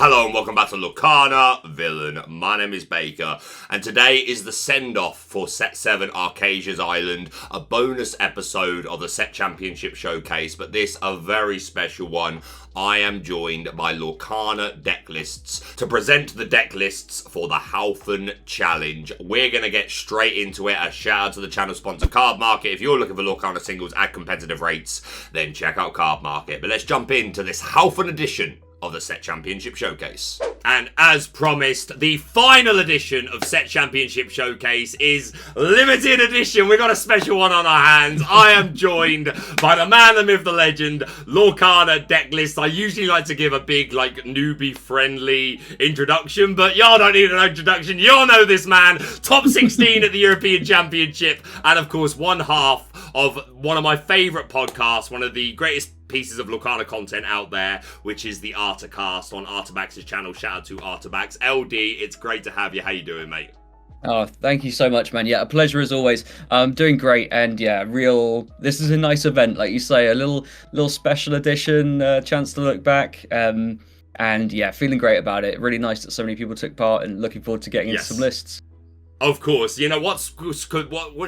Hello and welcome back to Lorcana Villain. My name is Baker, and today is the send-off for Set 7 Arcasia's Island, a bonus episode of the Set Championship Showcase, but this a very special one. I am joined by Lorcana Decklists to present the deck lists for the Haufen Challenge. We're going to get straight into it. A shout out to the channel sponsor Cardmarket. If you're looking for Lorcana singles at competitive rates, then check out Cardmarket. But let's jump into this Haufen edition of the Set Championship Showcase. And as promised, the final edition of Set Championship Showcase is limited edition. We've got a special one on our hands. I am joined by the man, the myth, the legend, Lorcana Decklists. I usually like to give a big, newbie-friendly introduction, but y'all don't need an introduction. Y'all know this man. Top 16 at the European Championship, and of course, one half of one of my favourite podcasts, one of the greatest pieces of Lorcana content out there, which is the Artacast on Artabax's channel. Shout out to Artabax. LD, it's great to have you. How you doing, mate? Oh, thank you so much, man. Yeah, a pleasure as always. Doing great, and yeah, this is a nice event, like you say, a little special edition, chance to look back, and yeah, feeling great about it. Really nice that so many people took part, and looking forward to getting into some lists. Of course, you know what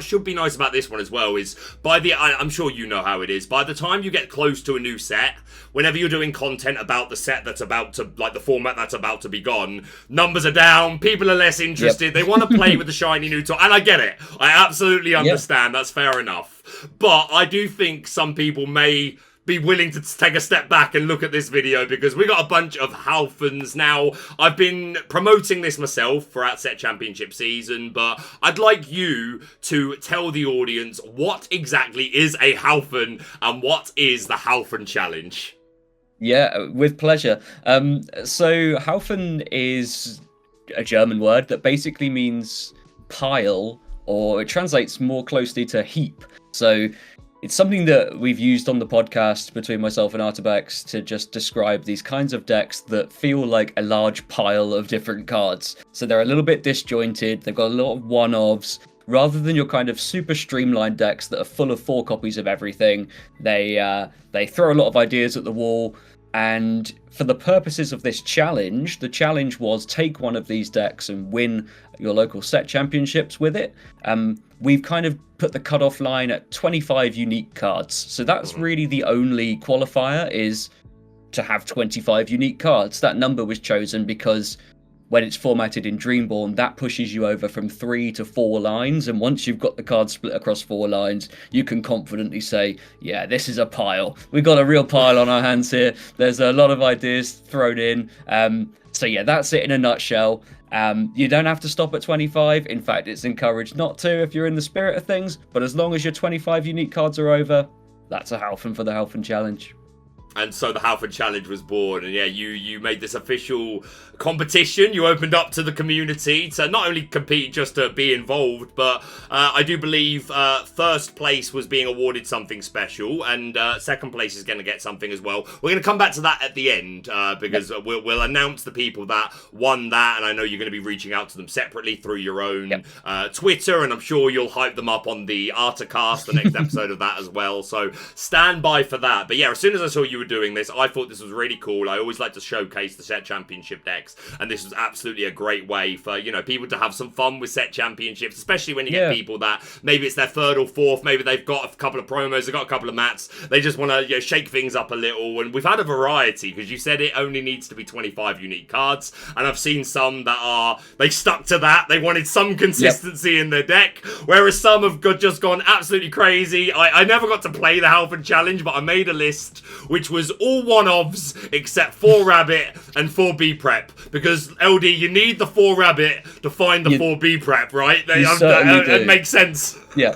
should be nice about this one as well is I'm sure you know how it is. By the time you get close to a new set, whenever you're doing content about the set that's about to, like the format that's about to be gone, numbers are down, people are less interested. Yep. They want to play with the shiny new toy, and I get it. I absolutely understand. Yep. That's fair enough. But I do think some people may be willing to take a step back and look at this video, because we got a bunch of Haufens. Now, I've been promoting this myself throughout Set Championship season, but I'd like you to tell the audience what exactly is a Haufen and what is the Haufen Challenge. Yeah, with pleasure. So Haufen is a German word that basically means pile, or it translates more closely to heap. So it's something that we've used on the podcast between myself and Artabax to just describe these kinds of decks that feel like a large pile of different cards. So they're a little bit disjointed, they've got a lot of one-offs. Rather than your kind of super streamlined decks that are full of 4 copies of everything, they throw a lot of ideas at the wall. And for the purposes of this challenge, the challenge was take one of these decks and win your local set championships with it. We've kind of put the cutoff line at 25 unique cards. So that's really the only qualifier, is to have 25 unique cards. That number was chosen because when it's formatted in Dreamborn, that pushes you over from 3 to 4 lines. And once you've got the cards split across 4 lines, you can confidently say, yeah, this is a pile. We've got a real pile on our hands here. There's a lot of ideas thrown in. So yeah, that's it in a nutshell. You don't have to stop at 25. In fact, it's encouraged not to if you're in the spirit of things. But as long as your 25 unique cards are over, that's a Haufen for the Haufen Challenge. And so the Haufen Challenge was born, and yeah, you made this official competition. You opened up to the community to not only compete, just to be involved, but I do believe first place was being awarded something special, and second place is going to get something as well. We're going to come back to that at the end, because we'll announce the people that won that, and I know you're going to be reaching out to them separately through your own Twitter, and I'm sure you'll hype them up on the Artacast, the next episode of that as well, so stand by for that. But yeah, as soon as I saw you were doing this, I thought this was really cool. I always like to showcase the Set Championship decks, and this was absolutely a great way for, you know, people to have some fun with Set Championships, especially when you get people that maybe it's their 3rd or 4th, maybe they've got a couple of promos, they've got a couple of mats, they just want to, you know, shake things up a little. And we've had a variety, because you said it only needs to be 25 unique cards, and I've seen some that they stuck to that. They wanted some consistency in their deck, whereas some have just gone absolutely crazy. I never got to play the Haufen Challenge, but I made a list which was all one-offs except 4 Rabbit and 4 B Prep, because LD, you need the 4 Rabbit to find the 4 B Prep, right? It makes sense. Yeah.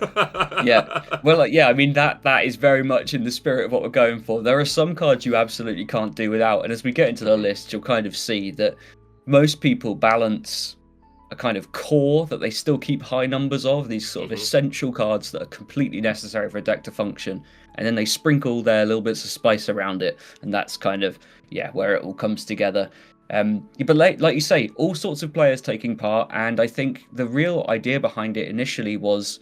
Well, I mean, that is very much in the spirit of what we're going for. There are some cards you absolutely can't do without, and as we get into the list, you'll kind of see that most people balance a kind of core that they still keep high numbers of, these sort of essential cards that are completely necessary for a deck to function, and then they sprinkle their little bits of spice around it, and that's kind of, where it all comes together. But like you say, all sorts of players taking part, and I think the real idea behind it initially was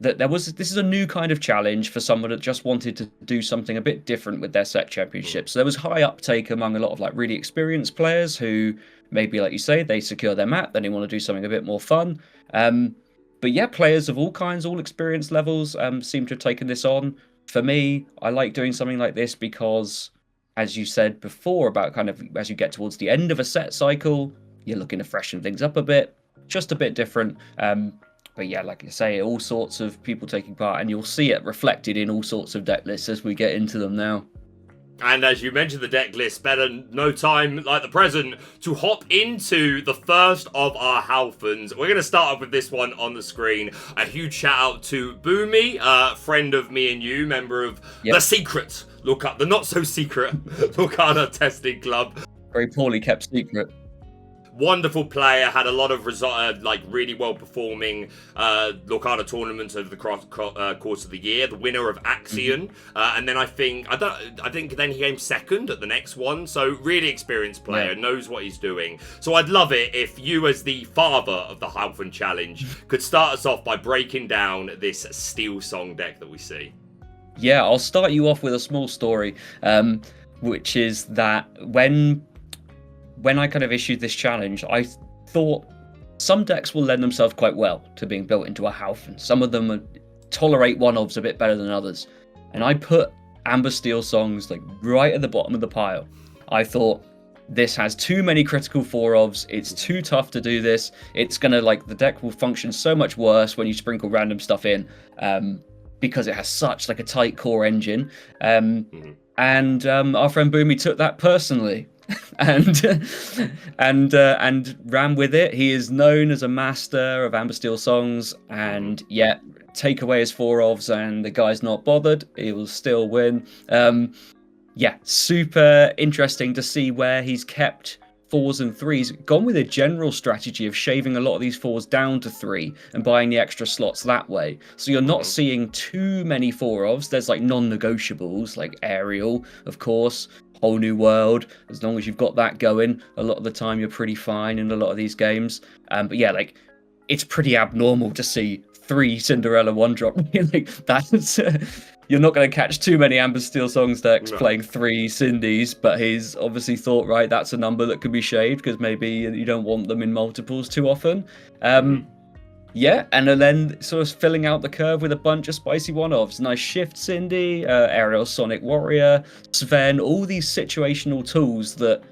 that this is a new kind of challenge for someone that just wanted to do something a bit different with their set championship. So there was high uptake among a lot of like really experienced players who maybe, like you say, they secure their map, then they want to do something a bit more fun. But yeah, players of all kinds, all experience levels, seem to have taken this on. For me, I like doing something like this because, as you said before, about kind of as you get towards the end of a set cycle, you're looking to freshen things up a bit, just a bit different. But yeah, like I say, all sorts of people taking part, and you'll see it reflected in all sorts of deck lists as we get into them now. And as you mentioned, the deck list, better no time like the present to hop into the first of our Haufens. We're going to start off with this one on the screen. A huge shout out to Boomy, friend of me and you, member of the secret, the not so secret Lorcana testing club. Very poorly kept secret. Wonderful player, had a lot of really well performing Lorcana tournaments over the course of the year. The winner of Axion, and then I think then he came second at the next one. So really experienced player, knows what he's doing. So I'd love it if you, as the father of the Haufen Challenge, could start us off by breaking down this Steel Song deck that we see. Yeah, I'll start you off with a small story, which is that when I kind of issued this challenge, I thought some decks will lend themselves quite well to being built into a Haufen. Some of them tolerate one-ofs a bit better than others. And I put Amber Steel Songs like right at the bottom of the pile. I thought, this has too many critical 4-ofs. It's too tough to do this. It's going to, the deck will function so much worse when you sprinkle random stuff in, because it has such a tight core engine. And our friend Boomy took that personally. and ran with it. He is known as a master of Amber Steel Songs, and yet take away his 4-ofs and the guy's not bothered. He will still win. Super interesting to see where he's kept 4s and 3s, gone with a general strategy of shaving a lot of these 4s down to 3 and buying the extra slots that way. So you're not seeing too many 4-ofs. There's non-negotiables like Aerial, of course, Whole New World. As long as you've got that going, a lot of the time you're pretty fine in a lot of these games. But yeah, it's pretty abnormal to see 3 Cinderella 1-drop. That's you're not going to catch too many Amber Steel Songs decks playing 3 Cindies, but he's obviously thought, right, that's a number that could be shaved because maybe you don't want them in multiples too often. Yeah, and then sort of filling out the curve with a bunch of spicy 1-offs. Nice Shift Cindy, Aerial Sonic Warrior, Sven, all these situational tools that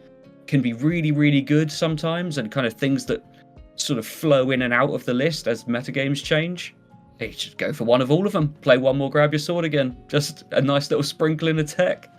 can be really, really good sometimes, and kind of things that sort of flow in and out of the list as metagames change. You should go for one of all of them. Play one more, grab your sword again. Just a nice little sprinkle in a tech.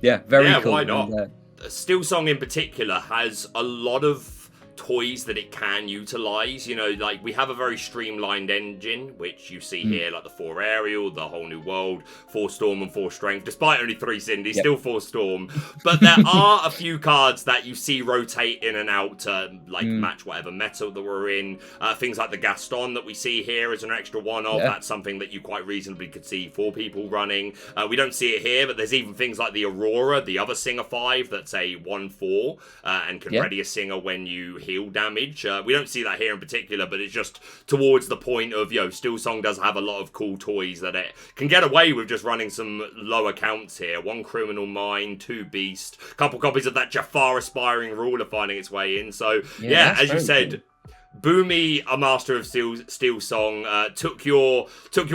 Yeah, very cool. Yeah, why not? Steel Song in particular has a lot of toys that it can utilize. We have a very streamlined engine, which you see here, like the 4 Aerial, the Whole New World, 4 Storm and 4 Strength, despite only 3 Cindy, still 4 Storm. But there are a few cards that you see rotate in and out to match whatever meta that we're in. Things like the Gaston that we see here as an extra 1-off. That's something that you quite reasonably could see 4 people running. We don't see it here, but there's even things like the Aurora, the other Singer 5, that's a 1/4 and can ready a Singer when you heal damage. We don't see that here in particular, but it's just towards the point of, Steel Song does have a lot of cool toys that it can get away with just running some lower counts here. 1 Criminal Mind, 2 Beast, a couple copies of that Jafar Aspiring Ruler finding its way in. So, as you said, cool. Boomy, a master of Steel Song, took your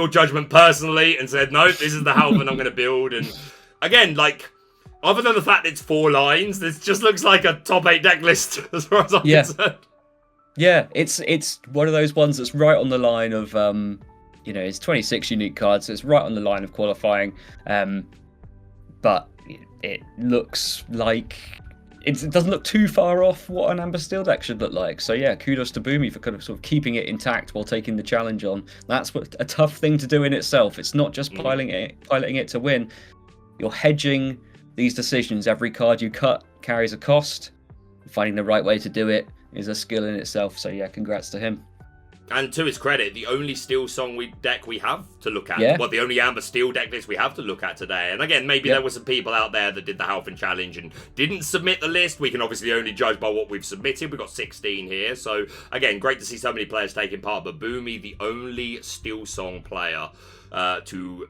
judgment personally and said, no, this is the Haufen I'm going to build. And again, other than the fact it's 4 lines, this just looks like a top 8 deck list as far as I'm concerned. Yeah, it's one of those ones that's right on the line of, it's 26 unique cards, so it's right on the line of qualifying. But it looks like it doesn't look too far off what an Amber Steel deck should look like. So yeah, kudos to Boomy for kind of sort of keeping it intact while taking the challenge on. That's a tough thing to do in itself. It's not just piloting it to win. You're hedging these decisions. Every card you cut carries a cost. Finding the right way to do it is a skill in itself. So yeah, congrats to him. And to his credit, the only Steel Song deck we have to look at. Yeah. Well, the only Amber Steel deck list we have to look at today. And again, maybe there were some people out there that did the Haufen Challenge and didn't submit the list. We can obviously only judge by what we've submitted. We've got 16 here. So, again, great to see so many players taking part. But Boomy, the only Steel Song player to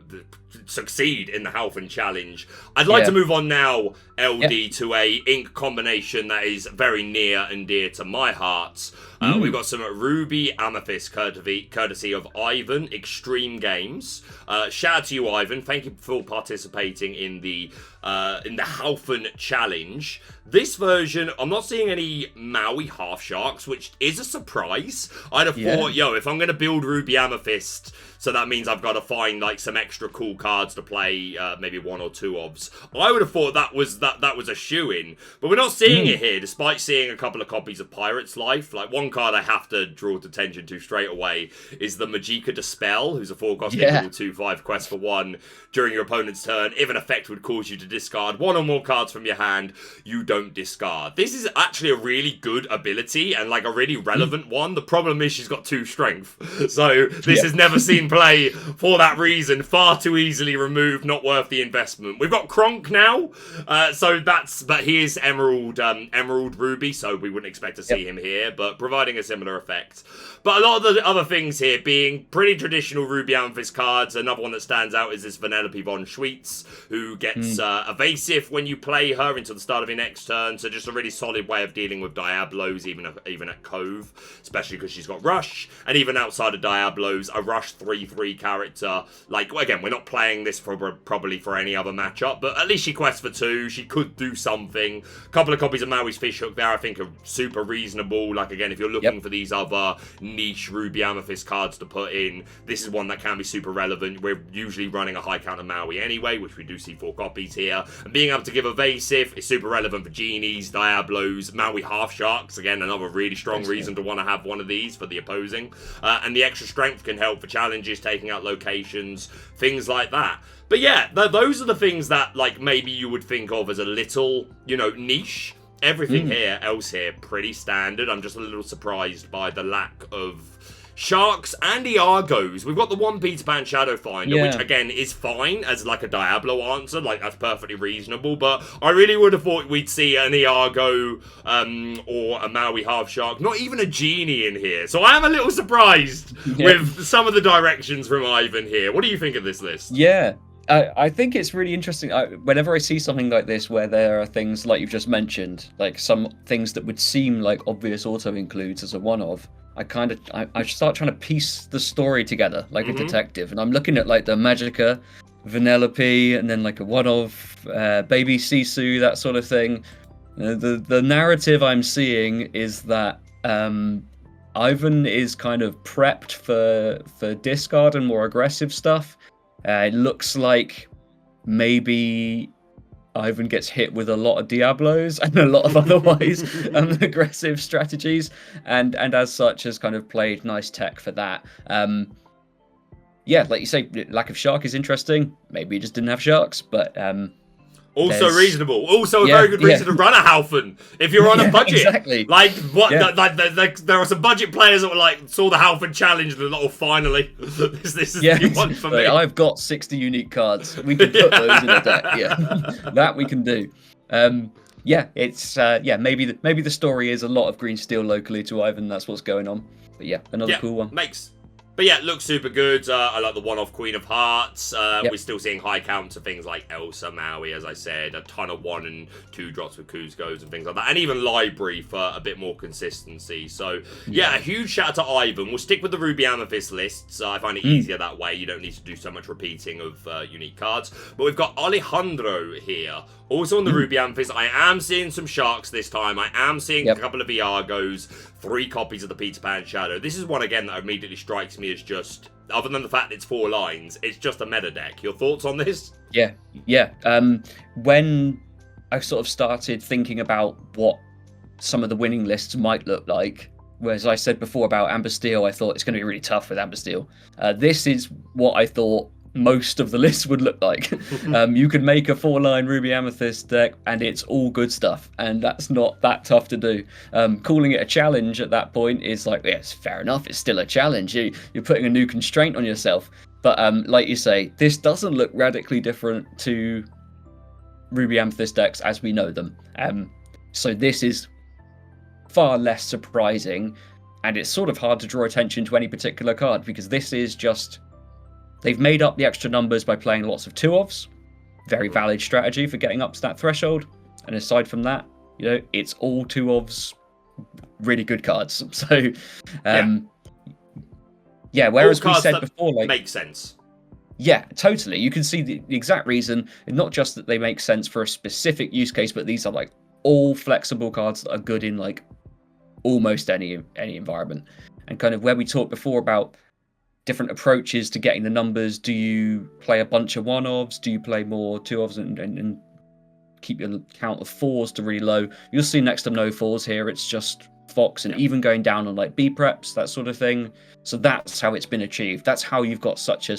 succeed in the Haufen Challenge. I'd like to move on now, LD, to a ink combination that is very near and dear to my heart. We've got some Ruby Amethyst courtesy of Ivan, Extreme Games. Shout out to you, Ivan. Thank you for participating in the Haufen Challenge. This version, I'm not seeing any Maui Half Sharks, which is a surprise. I'd have thought, if I'm going to build Ruby Amethyst, so that means I've got to find like some extra cool cards to play, maybe one or two ofs. I would have thought that was a shoo-in, but we're not seeing it here, despite seeing a couple of copies of Pirate's Life. Like, one card I have to draw attention to straight away is the Magicka Dispel, who's a 4-cost 2/5 quest for 1. During your opponent's turn, if an effect would cause you to discard one or more cards from your hand, you don't discard. This is actually a really good ability and like a really relevant one. The problem is she's got 2 strength, so this is never seen play for that reason. Far too easily removed, not worth the investment. We've got Kronk now, but he is Emerald Ruby, so we wouldn't expect to see him here, but providing a similar effect. But a lot of the other things here being pretty traditional Ruby Amethyst cards. Another one that stands out is this Vanellope von Schweetz, who gets evasive when you play her until the start of your next turn. So just a really solid way of dealing with Diablos, even at Cove, especially because she's got Rush. And even outside of Diablos, a Rush 3/3 character. Like, again, we're not playing this probably for any other matchup, but at least she quests for 2. She could do something. A couple of copies of Maui's Fishhook there, I think, are super reasonable. Like, again, if you're looking for these other niche Ruby Amethyst cards to put in, this is one that can be super relevant. We're usually running a high count of Maui anyway, which we do see 4 copies here. And being able to give evasive is super relevant for Genies, Diablos, Maui Half Sharks. Again, another really strong reason to want to have one of these for the opposing. And the extra strength can help for challenges, taking out locations, things like that. But yeah, those are the things that like maybe you would think of as a little, niche. Everything else here, pretty standard. I'm just a little surprised by the lack of Sharks and Iagos. We've got the 1 Peter Pan Shadow Finder, which again is fine as like a Diablo answer. Like, that's perfectly reasonable. But I really would have thought we'd see an Iago or a Maui Half Shark, not even a Genie in here. So I am a little surprised with some of the directions from Ivan here. What do you think of this list? Yeah. I think it's really interesting. Whenever I see something like this, where there are things like you've just mentioned, like some things that would seem like obvious auto-includes as a one-off, I start trying to piece the story together like a detective. And I'm looking at like the Magicka, Vanellope, and then like a one-off Baby Sisu, that sort of thing. The narrative I'm seeing is that Ivan is kind of prepped for discard and more aggressive stuff. It looks like maybe Ivan gets hit with a lot of Diablos and a lot of otherwise aggressive strategies, and as such has kind of played nice tech for that. Like you say, lack of Shark is interesting. Maybe he just didn't have Sharks, but also reasonable. Also a very good reason to run a Haufen if you're on a budget. Exactly. Like, what? Like, there are some budget players that were like, saw the Haufen Challenge and thought, oh, finally, this is the one for me. I've got 60 unique cards. We can put those in a deck. Yeah, that we can do. It's maybe the story is a lot of green steel locally to Ivan. That's what's going on. But another cool one. But yeah, it looks super good. I like the one-off Queen of Hearts. We're still seeing high count to things like Elsa, Maui, as I said. A ton of 1 and 2 drops with Kuzcos and things like that. And even Library for a bit more consistency. So, a huge shout out to Ivan. We'll stick with the Ruby Amethyst lists. I find it easier that way. You don't need to do so much repeating of unique cards. But we've got Alejandro here. Also on the Ruby Amethyst, I am seeing some Sharks this time. I am seeing a couple of Iagos, 3 copies of the Peter Pan Shadow. This is one, again, that immediately strikes me as just, other than the fact it's 4 lines, it's just a meta deck. Your thoughts on this? Yeah. When I sort of started thinking about what some of the winning lists might look like, whereas I said before about Amber Steel, I thought it's going to be really tough with Amber Steel. This is what I thought most of the list would look like. You could make a 4-line Ruby Amethyst deck and it's all good stuff, and that's not that tough to do. Calling it a challenge at that point is like, yes, fair enough, it's still a challenge. You're putting a new constraint on yourself. But like you say, this doesn't look radically different to Ruby Amethyst decks as we know them. So this is far less surprising, and it's sort of hard to draw attention to any particular card, because this is just... They've made up the extra numbers by playing lots of 2-ofs. Very valid strategy for getting up to that threshold. And aside from that, it's all 2-ofs, really good cards. So, whereas we said before, like, makes sense. Yeah, totally. You can see the exact reason, and not just that they make sense for a specific use case, but these are like all flexible cards that are good in like almost any environment. And kind of where we talked before about different approaches to getting the numbers. Do you play a bunch of 1-ofs? Do you play more 2-ofs and keep your count of 4s to really low? You'll see next to no 4s here. It's just Fox, and even going down on like B preps, that sort of thing. So that's how it's been achieved. That's how you've got such a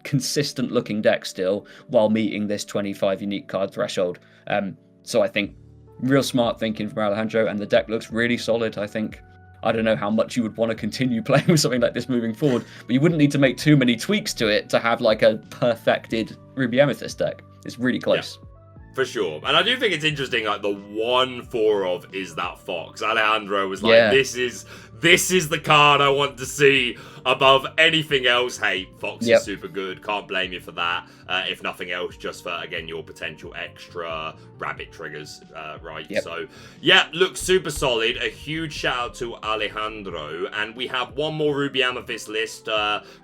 consistent looking deck still while meeting this 25 unique card threshold. So I think real smart thinking from Alejandro, and the deck looks really solid. I don't know how much you would want to continue playing with something like this moving forward, but you wouldn't need to make too many tweaks to it to have like a perfected Ruby Amethyst deck. It's really close. Yeah, for sure. And I do think it's interesting, like the 1/4 is that Fox. Alejandro was like, this is the card I want to see above anything else. Hey, Fox is super good. Can't blame you for that. If nothing else, just for, again, your potential extra rabbit triggers, right? Yep. So, looks super solid. A huge shout out to Alejandro. And we have one more Ruby Amethyst list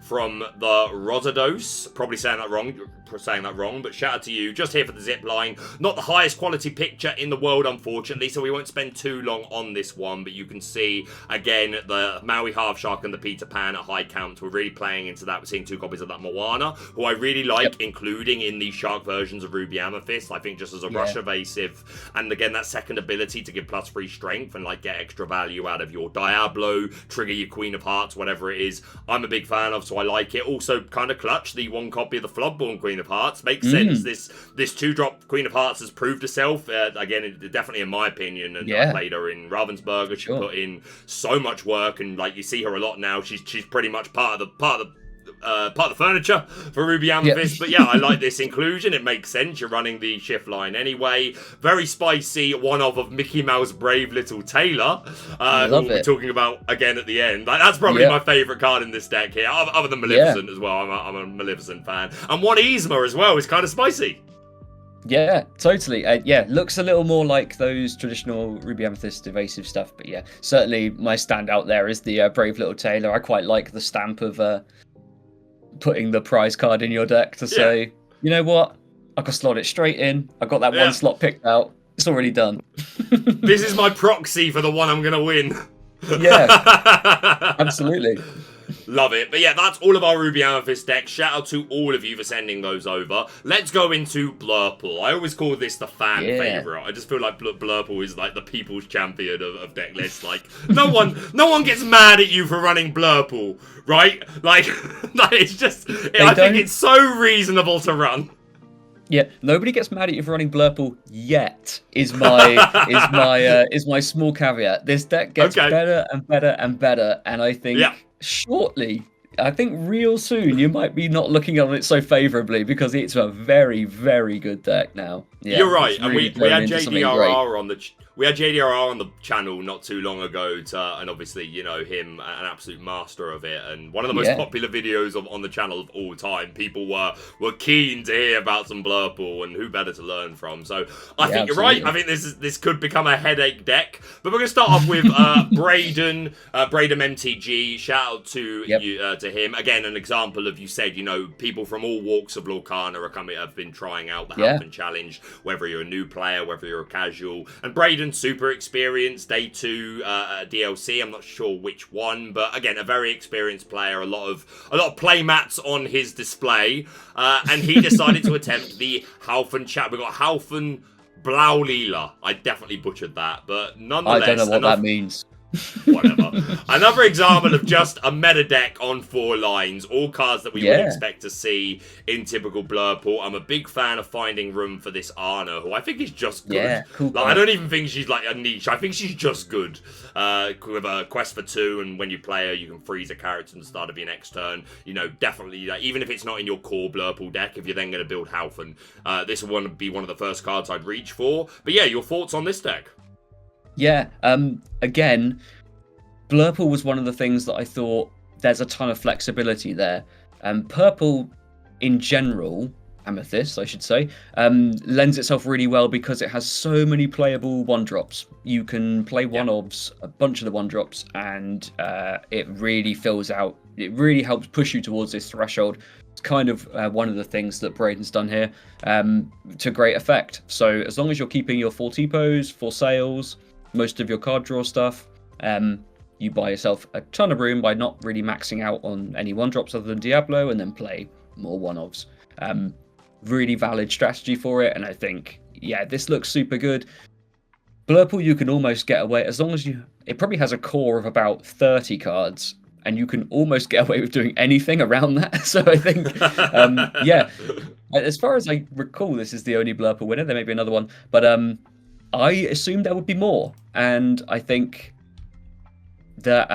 from the Rosados. Probably saying that wrong, but shout out to you. Just here for the zip line. Not the highest quality picture in the world, unfortunately, so we won't spend too long on this one, but you can see, again, the Maui Half Shark and the Peter Pan at high counts. We're really playing into that. We're seeing 2 copies of that Moana, who I really like, including in the Shark versions of Ruby Amethyst. I think just as a rush evasive, and again, that second ability to give +3 strength and like get extra value out of your Diablo, trigger your Queen of Hearts, whatever it is. I'm a big fan of, so I like it. Also, kind of clutch, the 1 copy of the Floodborn Queen of Hearts. Makes sense. This 2-drop Queen of Hearts has proved herself. Again, definitely in my opinion, and I played her in Ravensburger. She put in so much work, and like you see her a lot now. She's pretty much part of the furniture for Ruby Amethyst. But I like this inclusion. It makes sense. You're running the shift line anyway. Very spicy 1-of of Mickey Mouse Brave Little Tailor, who we'll be talking about again at the end. Like, that's probably my favourite card in this deck here, other than Maleficent as well. I'm a Maleficent fan. And 1 Yzma as well is kind of spicy. Yeah, totally. Looks a little more like those traditional Ruby Amethyst evasive stuff, but certainly my standout there is the Brave Little Tailor. I quite like the stamp of putting the prize card in your deck to say, you know what, I can slot it straight in. I got that 1 slot picked out. It's already done. This is my proxy for the one I'm going to win. Yeah, absolutely. Love it. But that's all of our Ruby Amethyst decks. Shout out to all of you for sending those over. Let's go into Blurple. I always call this the fan favourite. I just feel like Blurple is like the people's champion of deck lists. Like, no one gets mad at you for running Blurple, right? Like it's just, I think it's so reasonable to run. Yeah, nobody gets mad at you for running Blurple yet. Is my small caveat. This deck gets better and better and better, and I think shortly, I think real soon, you might be not looking on it so favourably, because it's a very, very good deck now. Yeah, you're right, and we had JDRR on the We had JDRR on the channel not too long ago, and obviously, you know, him, an absolute master of it, and one of the most popular videos on the channel of all time. People were keen to hear about some Blurple, and who better to learn from. So I think you're right. I think this could become a headache deck. But we're going to start off with Braden MTG. Shout out to you, to him. Again, an example of, you said, you know, people from all walks of Lorcana have been trying out the Haufen Challenge, whether you're a new player, whether you're a casual. And Braden, super experienced, day 2 DLC. I'm not sure which one, but again, a very experienced player. A lot of play mats on his display, and he decided to attempt the Haufen Challenge. We got Haufen Blaulila. I definitely butchered that, but nonetheless, I don't know what that means. Whatever. Another example of just a meta deck on 4 lines. All cards that we would expect to see in typical Blurple. I'm a big fan of finding room for this Anna, who I think is just good. Yeah, cool. Like, I don't even think she's like a niche. I think she's just good. With a quest for 2, and when you play her, you can freeze a character at the start of your next turn. You know, definitely, like, even if it's not in your core Blurple deck, if you're then going to build Haufen, this will be one of the first cards I'd reach for. But yeah, your thoughts on this deck? Yeah, again, Blurple was one of the things that I thought there's a ton of flexibility there. Purple, in general, Amethyst, I should say, lends itself really well because it has so many playable 1-drops. You can play one-obs, a bunch of the 1-drops, and it really fills out. It really helps push you towards this threshold. It's kind of one of the things that Braden's done here to great effect. So as long as you're keeping your 4 T-pos, 4 sails, most of your card draw stuff, you buy yourself a ton of room by not really maxing out on any 1-drops other than Diablo, and then play more 1-ofs. Really valid strategy for it, and I think, yeah, this looks super good. Blurple, you can almost get away, as long as it probably has a core of about 30 cards, and you can almost get away with doing anything around that. So I think, yeah, as far as I recall, this is the only Blurple winner. There may be another one, but I assumed there would be more, and I think that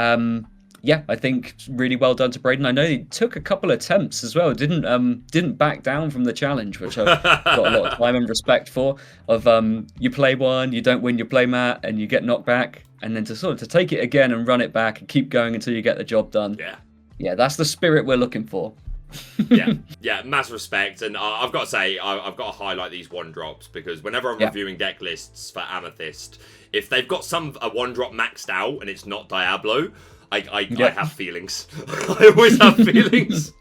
yeah, I think really well done to Braden. I know he took a couple attempts as well. Didn't back down from the challenge, which I've got a lot of time and respect for. Of you play one, you don't win your play mat, and you get knocked back, and then to take it again and run it back and keep going until you get the job done. Yeah, that's the spirit we're looking for. yeah, mass respect. And I've got to say, I've got to highlight these 1-drops, because whenever I'm reviewing deck lists for Amethyst, if they've got a 1-drop maxed out and it's not Diablo, I have feelings. I always have feelings.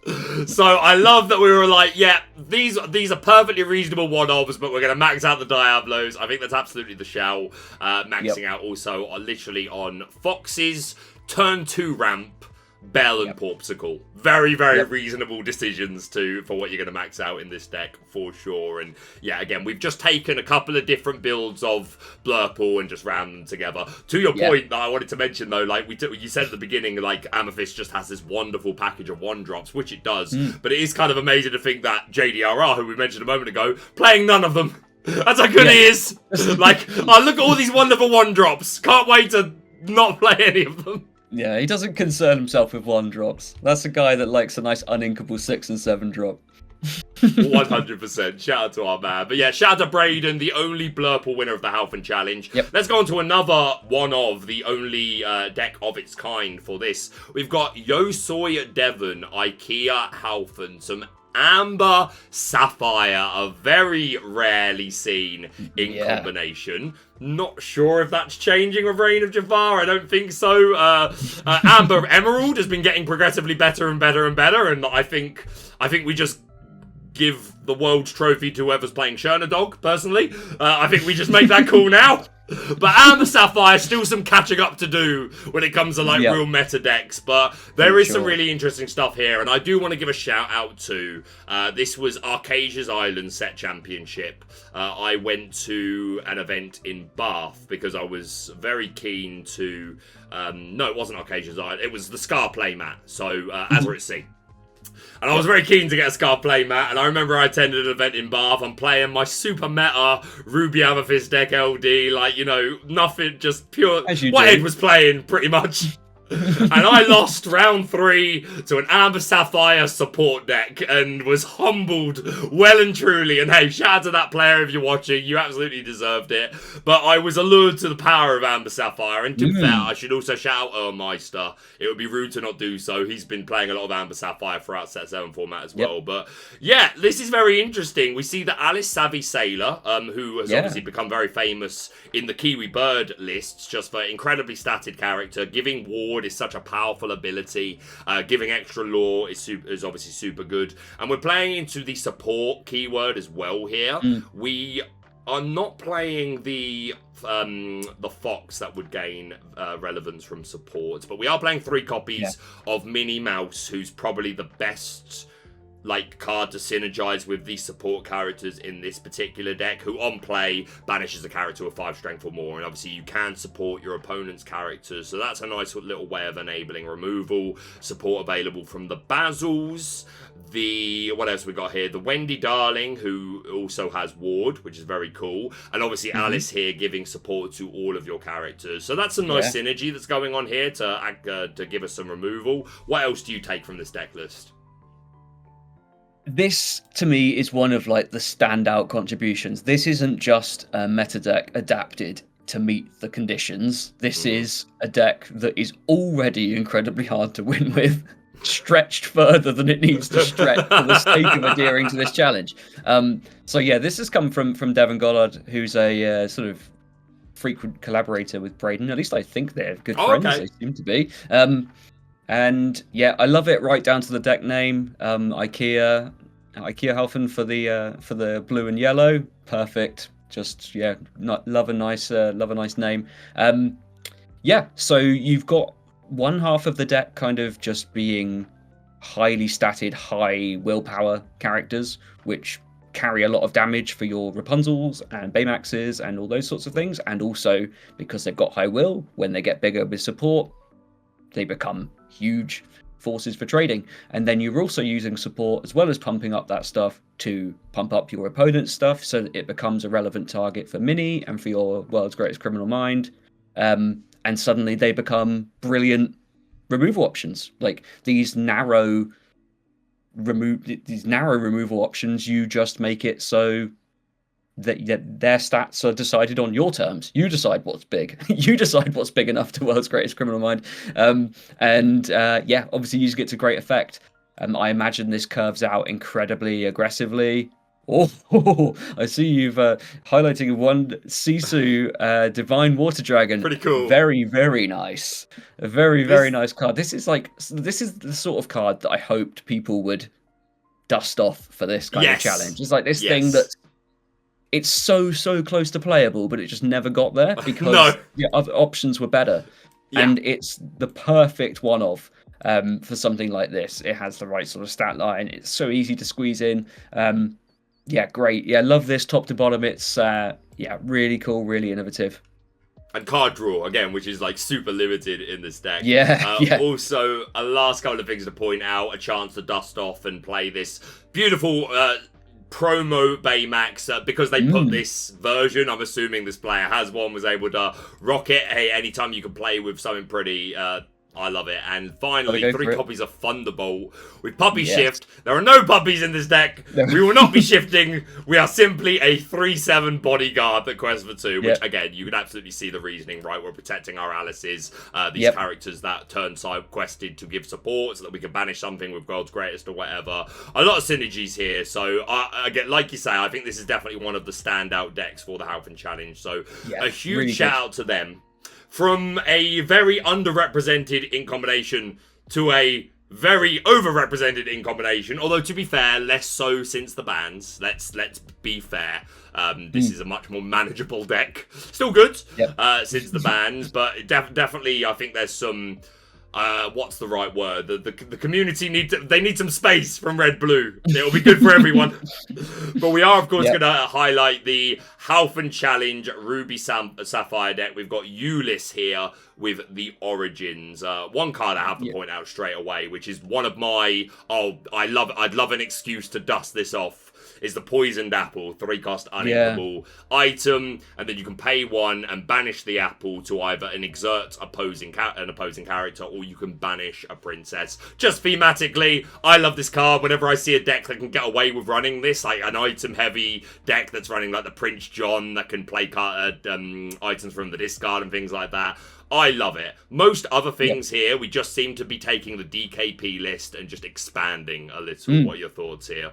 So I love that we were like, yeah, these are perfectly reasonable 1-offs, but we're going to max out the Diablos. I think that's absolutely the shout. Maxing out also literally on Foxes, turn 2 ramp, Bell and Porpsicle. Very, very reasonable decisions for what you're going to max out in this deck, for sure. And yeah, again, we've just taken a couple of different builds of Blurple and just ran them together. To your point that I wanted to mention, though, like you said at the beginning, like Amethyst just has this wonderful package of 1-drops, which it does. But it is kind of amazing to think that JDRR, who we mentioned a moment ago, playing none of them. That's how good he is. Like, oh, look at all these wonderful 1-drops. Can't wait to not play any of them. Yeah, he doesn't concern himself with 1-drops. That's a guy that likes a nice uninkable 6 and 7 drop. 100%. Shout out to our man. But yeah, shout out to Braden, the only Blurple winner of the Haufen Challenge. Let's go on to another one of the only deck of its kind for this. We've got Yosoi Devon, IKEA Haufen, some Amber Sapphire, are very rarely seen in combination. Not sure if that's changing with Reign of Jafar. I don't think so. Amber Emerald has been getting progressively better and better and better, and I think we just give the world's trophy to whoever's playing Chernadog, personally. I think we just make that call now. But Amber Sapphire, still some catching up to do when it comes to like real meta decks. But there is some really interesting stuff here, and I do want to give a shout out to this was Arcasia's Island Set Championship. I went to an event in Bath because I was very keen to. No, it wasn't Arcasia's Island. It was the Scar playmat. So Azurite Sea. And I was very keen to get a Scar playmat, and I remember I attended an event in Bath. I'm playing my super meta Ruby Amethyst deck LD, like, you know, nothing, just pure what Ed was playing, pretty much. And I lost round 3 to an Amber Sapphire support deck and was humbled well and truly. And hey, shout out to that player if you're watching. You absolutely deserved it. But I was allured to the power of Amber Sapphire. And to be fair, I should also shout out Ermeister. It would be rude to not do so. He's been playing a lot of Amber Sapphire throughout Set 7 format as well. But yeah, this is very interesting. We see that Alice Savvy Sailor, who has obviously become very famous in the Kiwi Bird lists, just for incredibly statted character, giving ward is such a powerful ability. Giving extra lore is obviously super good. And we're playing into the support keyword as well here. We are not playing the Fox that would gain relevance from support, but we are playing 3 copies of Minnie Mouse, who's probably the best like card to synergize with the support characters in this particular deck, who on play banishes a character with 5 strength or more, and obviously you can support your opponent's characters, so that's a nice little way of enabling removal. Support available from the Basils, what else we got here? The Wendy Darling, who also has Ward, which is very cool, and obviously Alice here giving support to all of your characters. So that's a nice synergy that's going on here to give us some removal. What else do you take from this deck list? This, to me, is one of like the standout contributions. This isn't just a meta deck adapted to meet the conditions. This is a deck that is already incredibly hard to win with, stretched further than it needs to stretch for the sake of adhering to this challenge. So yeah, this has come from Devon Goddard, who's a sort of frequent collaborator with Braden. At least I think they're good friends. Okay. They seem to be. And yeah, I love it right down to the deck name. IKEA Haufen for the blue and yellow. Perfect. Just love a nice name. Yeah, so you've got one half of the deck kind of just being highly statted, high willpower characters, which carry a lot of damage for your Rapunzels and Baymaxes and all those sorts of things. And also because they've got high will, when they get bigger with support, they become huge forces for trading. And then you're also using support as well as pumping up that stuff to pump up your opponent's stuff, so that it becomes a relevant target for Mini and for your World's Greatest Criminal Mind. And suddenly they become brilliant removal options. Like these narrow removal options, you just make it so that their stats are decided on your terms. You decide what's big. You decide what's big enough to World's Greatest Criminal Mind. Obviously using it to great effect. I imagine this curves out incredibly aggressively. Oh, I see you've highlighting one Sisu Divine Water Dragon. Pretty cool. Very, very nice. A very, very nice card. This is the sort of card that I hoped people would dust off for this kind of challenge. It's like this thing that it's so close to playable, but it just never got there because the other options were better. Yeah. And it's the perfect one-off for something like this. It has the right sort of stat line. It's so easy to squeeze in. Great. Yeah, love this top to bottom. It's really cool, really innovative. And card draw, again, which is like super limited in this deck. Also, a last couple of things to point out, a chance to dust off and play this beautiful promo Baymax, because they put this version, I'm assuming this player has one, was able to rock it. Hey, anytime you can play with something pretty, I love it. And finally, 3 copies of Thunderbolt with Puppy Shift. There are no puppies in this deck. We will not be shifting. We are simply a 3/7 bodyguard that quests for 2, which again, you can absolutely see the reasoning, right? We're protecting our Alices, these characters that turn side quested to give support so that we can banish something with World's Greatest or whatever. A lot of synergies here. So again, like you say, I think this is definitely one of the standout decks for the Haufen Challenge. So a huge really shout out to them. From a very underrepresented in combination to a very overrepresented in combination, although to be fair, less so since the bans. Let's be fair. This is a much more manageable deck. Still good since the bans, but definitely I think there's some what's the right word? The community need some space from Red Blue. It'll be good for everyone. But we are of course going to highlight the Haufen Challenge Ruby Sapphire deck. We've got Ulyss here with the Origins. One card I have to point out straight away, which is one of my I'd love an excuse to dust this off. Is the Poisoned Apple, 3-cost uninkable item, and then you can pay 1 and banish the apple to either an opposing character, or you can banish a princess. Just thematically, I love this card. Whenever I see a deck that can get away with running this, like an item-heavy deck that's running like the Prince John that can play items from the discard and things like that, I love it. Most other things here, we just seem to be taking the DKP list and just expanding a little. What are your thoughts here?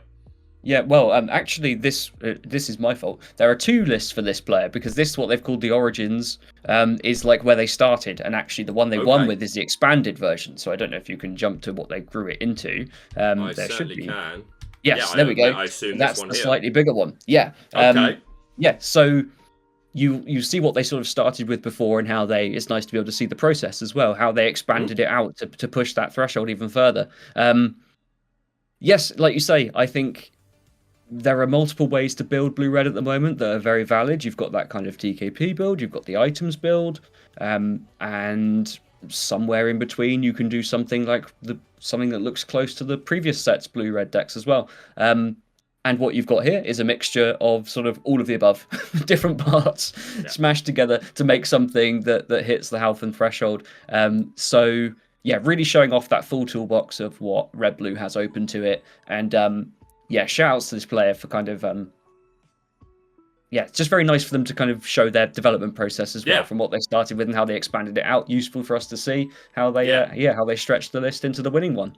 Yeah, well, actually, this is my fault. There are 2 lists for this player, because this, what they've called the Origins, is like where they started, and actually the one they won with is the expanded version, so I don't know if you can jump to what they grew it into. I certainly can. Yes, there we go. I assume that's this one the here. slightly bigger one. Yeah. Okay. Yeah, so you see what they sort of started with before, and how it's nice to be able to see the process as well, how they expanded it out to push that threshold even further. Yes, like you say, I think there are multiple ways to build blue-red at the moment that are very valid. You've got that kind of TKP build, you've got the items build, and somewhere in between you can do something like something that looks close to the previous set's blue-red decks as well. And what you've got here is a mixture of sort of all of the above, different parts smashed together to make something that hits the Haufen threshold. So yeah, really showing off that full toolbox of what Red Blue has open to it. And yeah, shout outs to this player for kind of it's just very nice for them to kind of show their development process as well, from what they started with and how they expanded it out. Useful for us to see how they how they stretched the list into the winning one.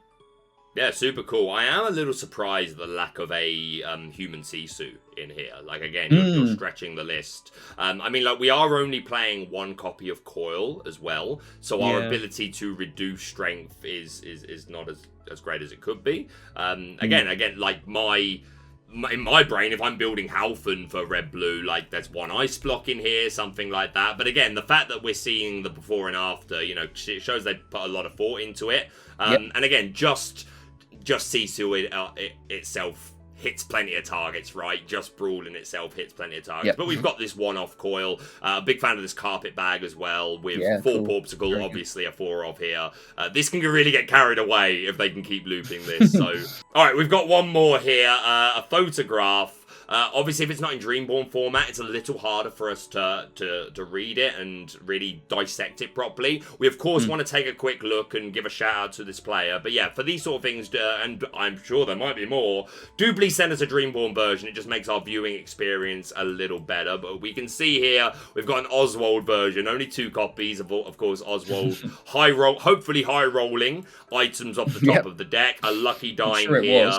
Yeah, super cool. I am a little surprised at the lack of a human Sisu in here. Like, again, you're stretching the list. I mean, like, we are only playing one copy of Coil as well, so our ability to reduce strength is not as great as it could be. Again, like, in my brain, if I'm building Haufen for Red Blue, like, there's one ice block in here, something like that. But again, the fact that we're seeing the before and after, you know, it shows they put a lot of thought into it. And again, just Sisu itself hits plenty of targets, right? Just Brawl in itself hits plenty of targets. But we've got this one-off Coil. Big fan of this carpet bag as well, with 4 Portugal, obviously a 4 of here. This can really get carried away if they can keep looping this. So, all right, we've got one more here, a photograph. Obviously, if it's not in Dreamborn format, it's a little harder for us to read it and really dissect it properly. We, of course, want to take a quick look and give a shout out to this player. But yeah, for these sort of things, and I'm sure there might be more, do please send us a Dreamborn version. It just makes our viewing experience a little better. But we can see here, we've got an Oswald version, only 2 copies of course, Oswald. Hopefully high rolling items off the top of the deck. A lucky dime here.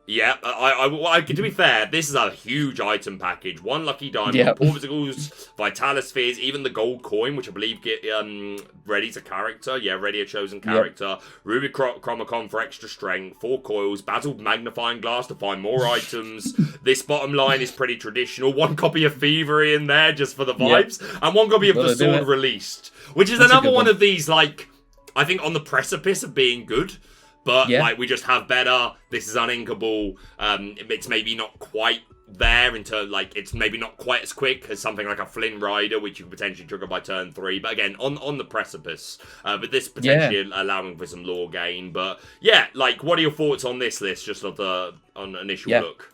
Yeah, to be fair, this is a huge item package. 1 lucky diamond, Portugal's Vitalis Spheres, even the gold coin, which I believe Ready's a character. Yeah, Ready a chosen character. Ruby Chromacon for extra strength. 4 coils. Battled magnifying glass to find more items. This bottom line is pretty traditional. 1 copy of Thievery in there just for the vibes. And 1 copy of the Sword Released. Which is another one of these, like, I think on the precipice of being good. But, like, we just have better. This is uninkable. It's maybe not quite there into, like, it's maybe not quite as quick as something like a Flynn Rider, which you could potentially trigger by turn 3. But again, on the precipice. But this potentially allowing for some lore gain. But, yeah, like, what are your thoughts on this list, just on initial look?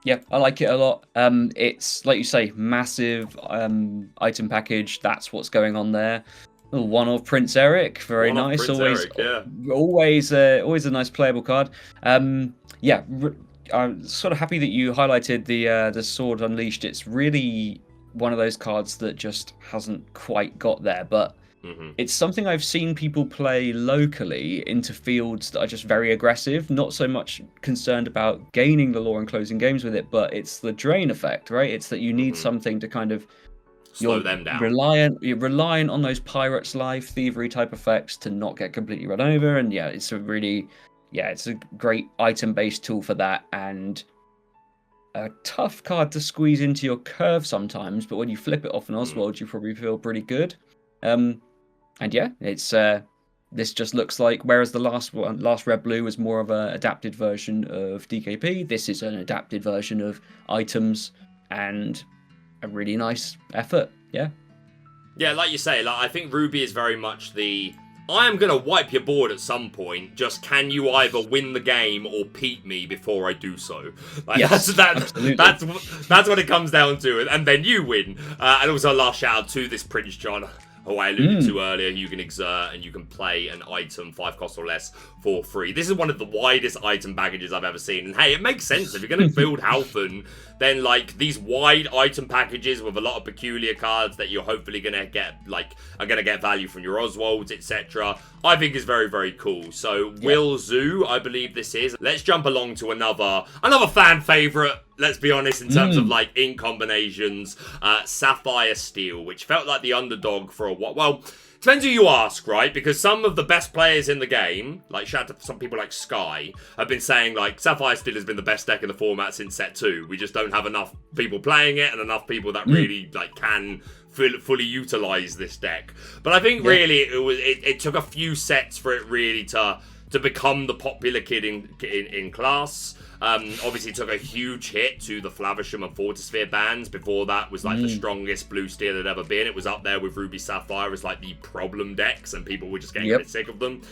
Yeah, I like it a lot. It's, like you say, massive item package. That's what's going on there. One of Prince Eric, very nice. Always a nice playable card. I'm sort of happy that you highlighted the Sword Unleashed. It's really one of those cards that just hasn't quite got there, but it's something I've seen people play locally into fields that are just very aggressive. Not so much concerned about gaining the lore and closing games with it, but it's the drain effect, right? It's that you need something to kind of slow them down. You're reliant on those Pirates Life, Thievery type effects to not get completely run over. And yeah, it's a great item-based tool for that. And a tough card to squeeze into your curve sometimes, but when you flip it off an Oswald, you probably feel pretty good. And yeah, it's this just looks like, whereas the last Red Blue was more of an adapted version of DKP, this is an adapted version of items and a really nice effort. Yeah, like you say, like, I think Ruby is very much the I am gonna wipe your board at some point. Just can you either win the game or peat me before I do so? Like, that's what it comes down to, and then you win. And also, a last shout out to this Prince John, who I alluded to earlier. You can exert and you can play an item 5 cost or less for free. This is one of the widest item packages I've ever seen. And hey, it makes sense. If you're going to build Haufen, then like these wide item packages with a lot of peculiar cards that you're hopefully going to get, like, are going to get value from your Oswalds, etc. I think is very, very cool. So Will Zoo, I believe this is. Let's jump along to another fan favorite. Let's be honest, in terms of like ink combinations, Sapphire Steel, which felt like the underdog for a while. Well, depends who you ask, right? Because some of the best players in the game, like shout out to some people like Sky, have been saying like Sapphire Steel has been the best deck in the format since set 2. We just don't have enough people playing it and enough people that really like can fully utilize this deck. But I think really it took a few sets for it really to to become the popular kid in class. Obviously took a huge hit to the Flavisham and Fortisphere bans. Before that was like the strongest blue steel had ever been. It was up there with Ruby Sapphire as like the problem decks, and people were just getting a bit sick of them.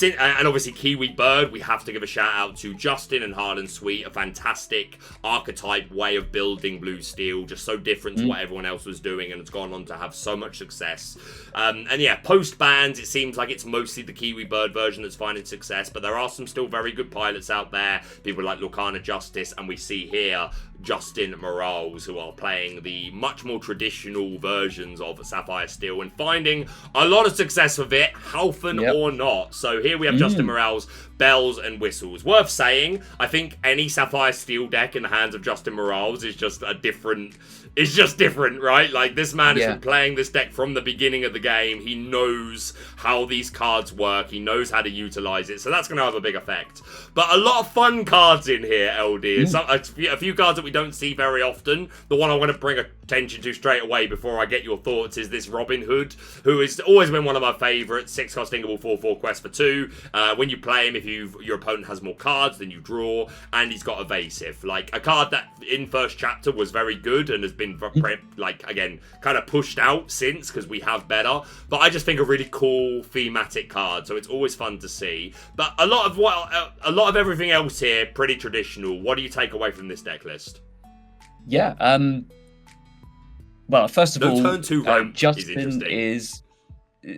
And obviously Kiwi Bird, we have to give a shout out to Justin and Harlan Sweet, a fantastic archetype way of building blue steel, just so different to what everyone else was doing, and it's gone on to have so much success. And yeah, post bans, it seems like it's mostly the Kiwi Bird version that's finding success, but there are some still very good pilots out there, people like Lorcana Justice, and we see here Justin Morales, who are playing the much more traditional versions of Sapphire Steel and finding a lot of success with it, Haufen or not. So here we have Justin Morales, bells and whistles. Worth saying, I think any Sapphire Steel deck in the hands of Justin Morales is just a different... It's just different, right? Like, this man has been playing this deck from the beginning of the game. He knows how these cards work. He knows how to utilize it. So that's going to have a big effect. But a lot of fun cards in here, LD. A few cards that we don't see very often. The one I want to bring attention to straight away before I get your thoughts is this Robin Hood, who has always been one of my favorites. 6-cost Ingable 4/4 quest for 2. When you play him, if your opponent has more cards, then you draw. And he's got evasive. Like, a card that in first chapter was very good and has been like, again, kind of pushed out since because we have better, but I just think a really cool thematic card, so it's always fun to see. But a lot of everything else here pretty traditional. What do you take away from this deck list? Well, first of all, turn 2 ramp Justin is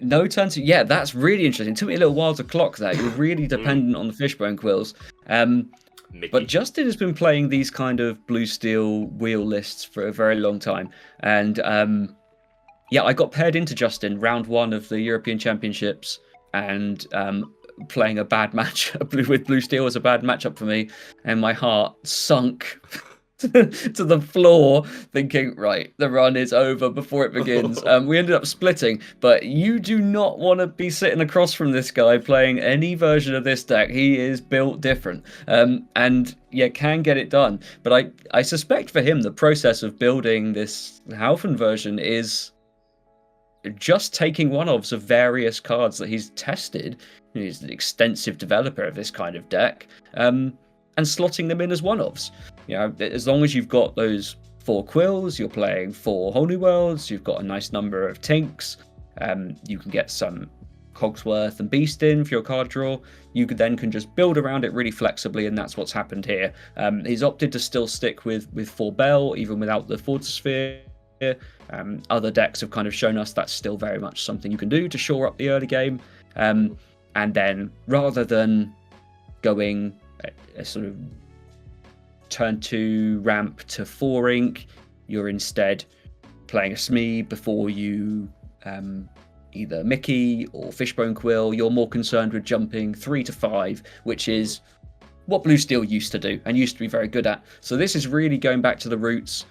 no turn 2. Yeah, that's really interesting. It took me a little while to clock that. You're really dependent on the Fishbone Quills. But Justin has been playing these kind of blue steel wheel lists for a very long time. And I got paired into Justin round 1 of the European Championships, and playing a bad match with blue steel was a bad matchup for me, and my heart sunk to the floor, thinking, right, the run is over before it begins. We ended up splitting, but you do not want to be sitting across from this guy playing any version of this deck. He is built different, and can get it done. But I suspect for him, the process of building this Haufen version is just taking one-offs of various cards that he's tested. He's an extensive developer of this kind of deck, and slotting them in as one-offs. As long as you've got those 4 quills, you're playing 4 whole new worlds, you've got a nice number of tinks, you can get some Cogsworth and Beast in for your card draw. You then can just build around it really flexibly, and that's what's happened here. He's opted to still stick with 4 Bell, even without the Fortisphere. Other decks have kind of shown us that's still very much something you can do to shore up the early game. And then, rather than going a sort of turn 2 ramp to 4 ink, you're instead playing a Smee before you either Mickey or Fishbone Quill. You're more concerned with jumping 3 to 5, which is what Blue Steel used to do and used to be very good at. So this is really going back to the roots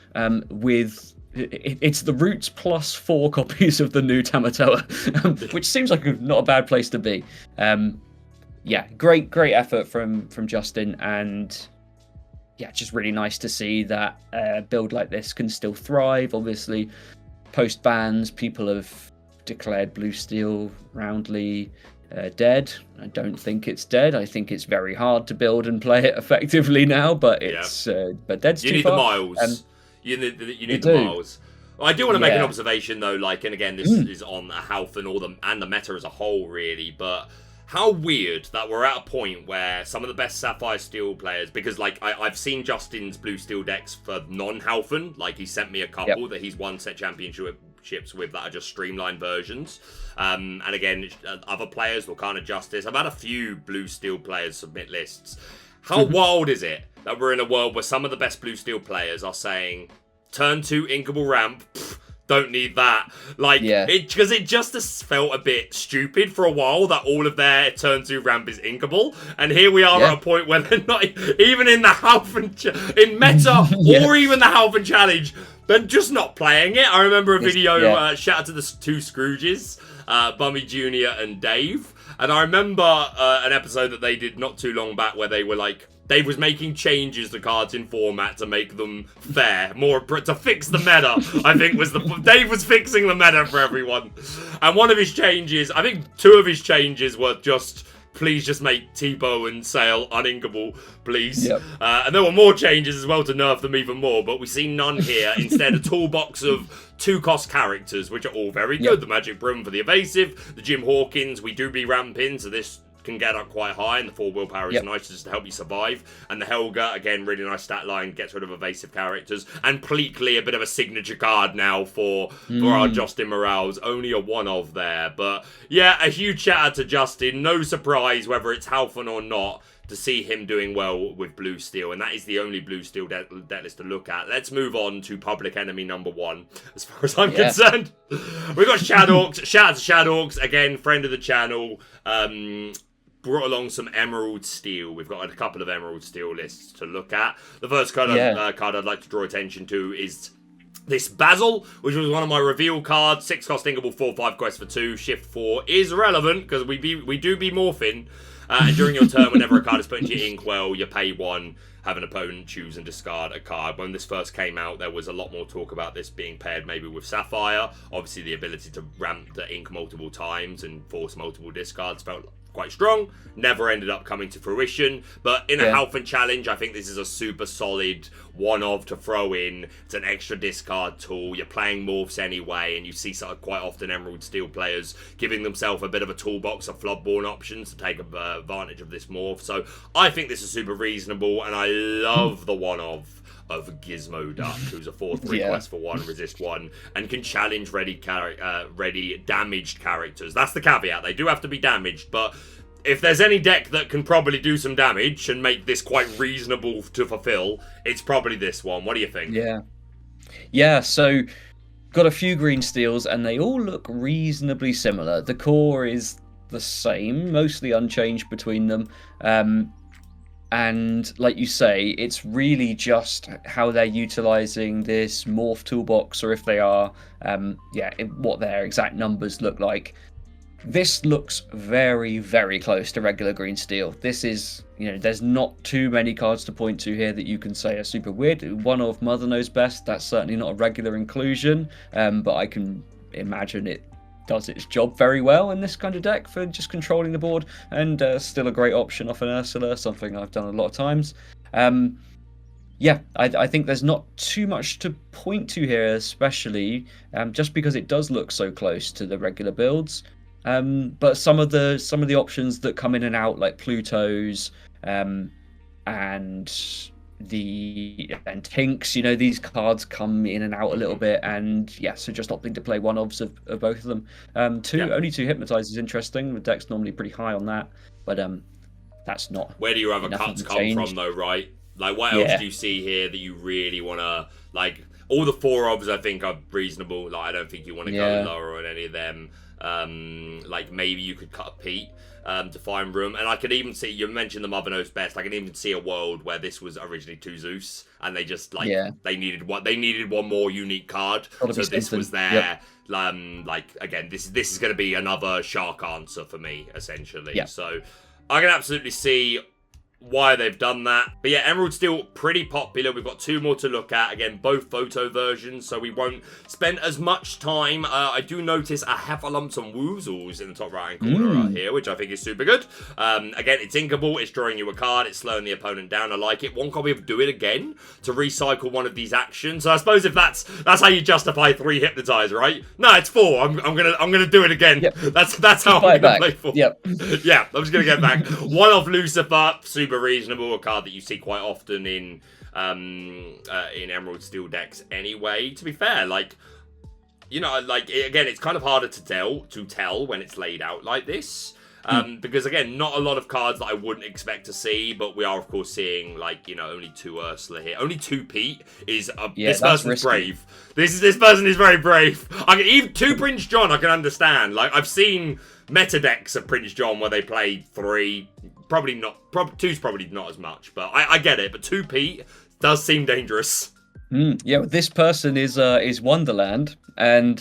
it's the roots plus 4 copies of the new Tamatoa, which seems like not a bad place to be. Great effort from Justin, and just really nice to see that a build like this can still thrive. Obviously, post bans, people have declared Blue Steel roundly dead. I don't think it's dead. I think it's very hard to build and play it effectively now, but it's but dead's too far. You need the miles. I do want to make an observation though, and again, this is on Haufen and the meta as a whole, really, but how weird that we're at a point where some of the best Sapphire Steel players, because I've seen Justin's Blue Steel decks for non-Haufen, he sent me a couple that he's won set championships with that are just streamlined versions. And again, other players, Lorcana Justice, I've had a few Blue Steel players submit lists. How wild is it that we're in a world where some of the best Blue Steel players are saying, turn 2 inkable ramp, don't need that. Because it just felt a bit stupid for a while that all of their turn 2 ramp is inkable. And here we are at a point where they're not even in the Haufen, in meta or even the Haufen Challenge, they're just not playing it. I remember a video, shout out to the 2 Scrooges, Bummy Jr. and Dave. And I remember an episode that they did not too long back where they were Dave was making changes to cards in format to make them fair, to fix the meta, I think Dave was fixing the meta for everyone. And one of his changes, I think 2 of his changes were just please just make T-Bow and Sail uninkable, please. Yep. And there were more changes as well to nerf them even more, but we see none here. Instead, a toolbox of 2-cost characters, which are all very good. The Magic Broom for the evasive, the Jim Hawkins, we do be ramping, so this can get up quite high, and the 4 willpower is nice just to help you survive. And the Helga, again, really nice stat line, gets rid of evasive characters. And Pleakley, a bit of a signature card now for our Justin Morales. Only a one-of there. But yeah, a huge shout out to Justin. No surprise whether it's Haufen or not to see him doing well with Blue Steel, and that is the only Blue Steel deck list to look at. Let's move on to public enemy number 1, as far as I'm concerned. We've got Shadorks. Shout out to Shadorks, again, friend of the channel. Brought along some Emerald Steel. We've got a couple of Emerald Steel lists to look at. The first card, card I'd like to draw attention to is this Basil, which was one of my reveal cards. 6-cost inkable, 4/5 quest for 2. Shift 4 is relevant because we do be morphing. And during your turn, whenever a card is put into your inkwell, you pay 1, have an opponent choose and discard a card. When this first came out, there was a lot more talk about this being paired maybe with Sapphire. Obviously, the ability to ramp the ink multiple times and force multiple discards felt quite strong. Never ended up coming to fruition. But in a Haufen Challenge, I think this is a super solid one-of to throw in. It's an extra discard tool. You're playing morphs anyway, and you see quite often Emerald Steel players giving themselves a bit of a toolbox of Floodborn options to take advantage of this morph. So I think this is super reasonable, and I love the one-of Gizmo Duck, who's a 4/3 quest for 1, resist 1, and can challenge ready damaged characters. That's the caveat. They do have to be damaged, but if there's any deck that can probably do some damage and make this quite reasonable to fulfill, it's probably this one. What do you think? Yeah, so got a few green steels, and they all look reasonably similar. The core is the same, mostly unchanged between them. And like you say, it's really just how they're utilizing this morph toolbox, or if they are, what their exact numbers look like. This looks very, very close to regular green steel. This is, there's not too many cards to point to here that you can say are super weird. One of Mother Knows Best, that's certainly not a regular inclusion, but I can imagine it does its job very well in this kind of deck for just controlling the board, and still a great option off an Ursula, something I've done a lot of times. I think there's not too much to point to here, especially just because it does look so close to the regular builds. But some of the options that come in and out, like Pluto's and Tinks, these cards come in and out a little bit, and so just opting to play one-ofs of both of them. Only 2 Hypnotize is interesting. The deck's normally pretty high on that, but that's not. Where do you have a cut to come from, though, right? Like, what else do you see here that you really want to, like, all the 4-ofs I think are reasonable. Like, I don't think you want to go lower on any of them. Like, maybe you could cut a Pete to find room, and I could even see, you mentioned the Mother Knows Best, I can even see a world where this was originally 2 Zeus, and they just they needed one more unique card, so this was there. Like, again, this is going to be another shark answer for me, essentially. So I can absolutely see why they've done that. But yeah, Emerald Steel, pretty popular. We've got 2 more to look at. Again, both photo versions, so we won't spend as much time. I do notice a Heffalumps and Woozles in the top right-hand corner right here, which I think is super good. Again, it's inkable, it's drawing you a card, it's slowing the opponent down. I like it. 1 copy of Do It Again to recycle one of these actions. So I suppose if that's how you justify 3 Hypnotize, right? No, it's 4. I'm gonna do it again. That's how I'm gonna play 4. Yeah, I'm just gonna get back. 1 off Lucifer, super reasonable, a card that you see quite often in Emerald Steel decks anyway. To be fair, like, again, it's kind of harder to tell when it's laid out like this. Because again, not a lot of cards that I wouldn't expect to see, but we are of course seeing, like, only 2 Ursula here, only 2 Pete is this person's brave. This person is very brave. Even 2 Prince John I can understand. Like, I've seen meta decks of Prince John where they play 3. Probably not. 2's probably not as much, but I get it. But 2 Pete does seem dangerous. This person is Wonderland, and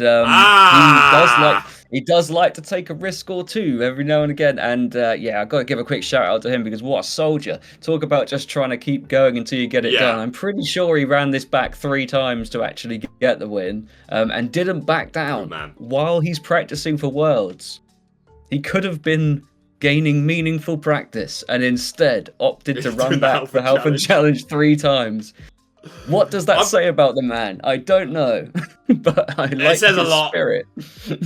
he does like to take a risk or 2 every now and again. And I've got to give a quick shout out to him, because what a soldier! Talk about just trying to keep going until you get it done. I'm pretty sure he ran this back 3 times to actually get the win, and didn't back down while he's practicing for Worlds. He could have been gaining meaningful practice and instead opted to run back the Haufen Haufen Challenge 3 times. What does that say about the man? I don't know, but I like it says his a lot. spirit.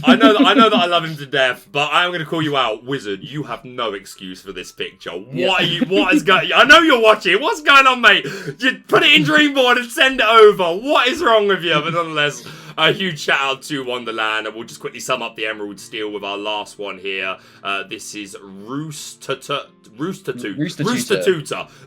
I know that I love him to death, but I am going to call you out, Wizard. You have no excuse for this picture. What are you? What is going? I know you're watching. What's going on, mate? Just put it in Dreamboard and send it over. What is wrong with you? But nonetheless, a huge shout out to Wonderland, and we'll just quickly sum up the Emerald Steel with our last one here. This is Rooster Tutor.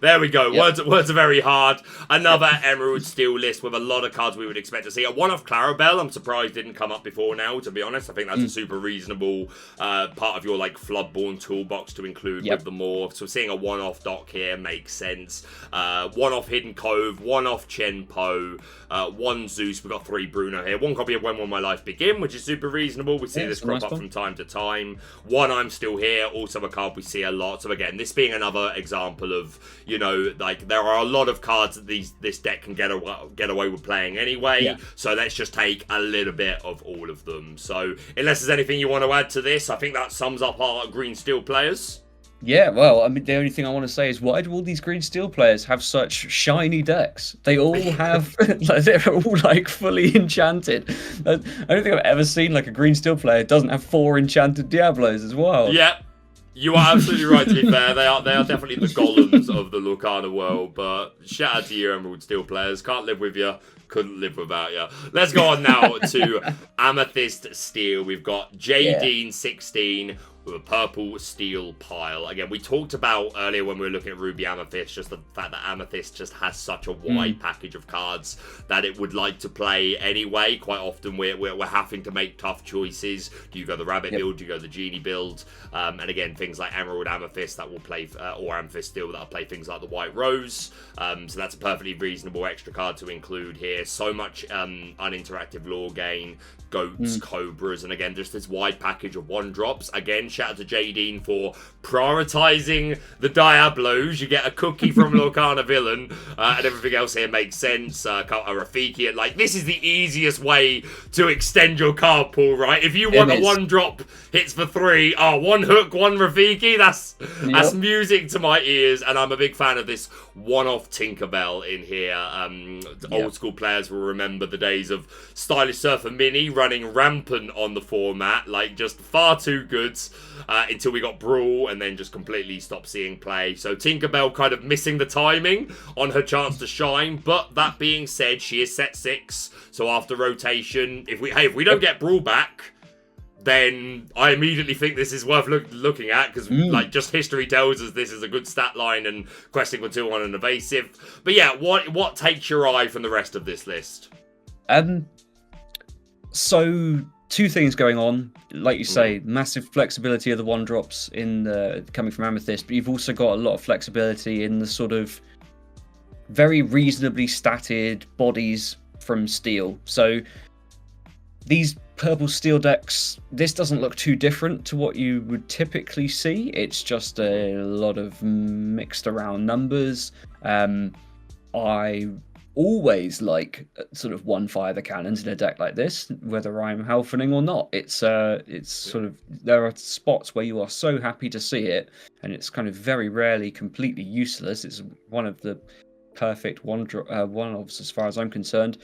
There we go. Yep. Words are very hard. Another Emerald Steel list with a lot of cards we would expect to see. A one-off Clarabelle, I'm surprised didn't come up before now, to be honest. I think that's a super reasonable part of your like Floodborn toolbox to include with the morph. So seeing a one-off Dock here makes sense. One-off Hidden Cove, one-off Chenpo, one Zeus. We've got 3 Bruno here. One copy of When Will My Life Begin, which is super reasonable. We see this crop up from time to time. One I'm Still Here, also a card we see a lot. So again, this being another example of, you know, like there are a lot of cards that this deck can get away with playing anyway. So let's just take a little bit of all of them. So unless there's anything you want to add to this, I think that sums up our Green Steel players. Yeah, well, I mean, the only thing I want to say is, why do all these Green Steel players have such shiny decks? They all have, they're all like fully enchanted. I don't think I've ever seen like a Green Steel player doesn't have 4 enchanted Diablos as well. Yeah, you are absolutely right, to be fair. They are definitely the golems of the Lorcana world, but shout out to you, Emerald Steel players. Can't live with you. Couldn't live without you. Let's go on now to Amethyst Steel. We've got J. Dean 16 with a purple steel pile. Again, we talked about earlier when we were looking at Ruby Amethyst, just the fact that Amethyst just has such a wide package of cards that it would like to play anyway. Quite often we're having to make tough choices. Do you go the Rabbit build? Do you go the Genie build? And again, things like Emerald Amethyst that will play, or Amethyst Steel that'll play things like the White Rose. So that's a perfectly reasonable extra card to include here. So much uninteractive lore gain, goats, cobras, and again, just this wide package of 1-drops. Again, shout out to Jadine for prioritizing the Diablos. You get a cookie from Lorcana Villain, and everything else here makes sense. A Rafiki, and like, this is the easiest way to extend your card pool, right? If you want a 1-drop hits for 3, 1 hook, 1 Rafiki, that's music to my ears, and I'm a big fan of this one-off Tinkerbell in here. Old school players will remember the days of Stylish Surfer Mini running rampant on the format, like just far too good, until we got Brawl and then just completely stopped seeing play. So Tinkerbell kind of missing the timing on her chance to shine, but that being said, she is set 6, so after rotation, if we don't get Brawl back, then I immediately think this is worth looking at, because like just history tells us this is a good stat line and questing for 2-1 and evasive. But yeah, what takes your eye from the rest of this list? So 2 things going on. Like you say, massive flexibility of the 1-drops in the coming from Amethyst, but you've also got a lot of flexibility in the sort of very reasonably statted bodies from Steel. So these purple Steel decks, this doesn't look too different to what you would typically see. It's just a lot of mixed around numbers. I always like sort of one fire the cannons in a deck like this, whether I'm Haufening or not. It's sort of, there are spots where you are so happy to see it, and it's kind of very rarely completely useless. It's one of the perfect one-offs as far as I'm concerned.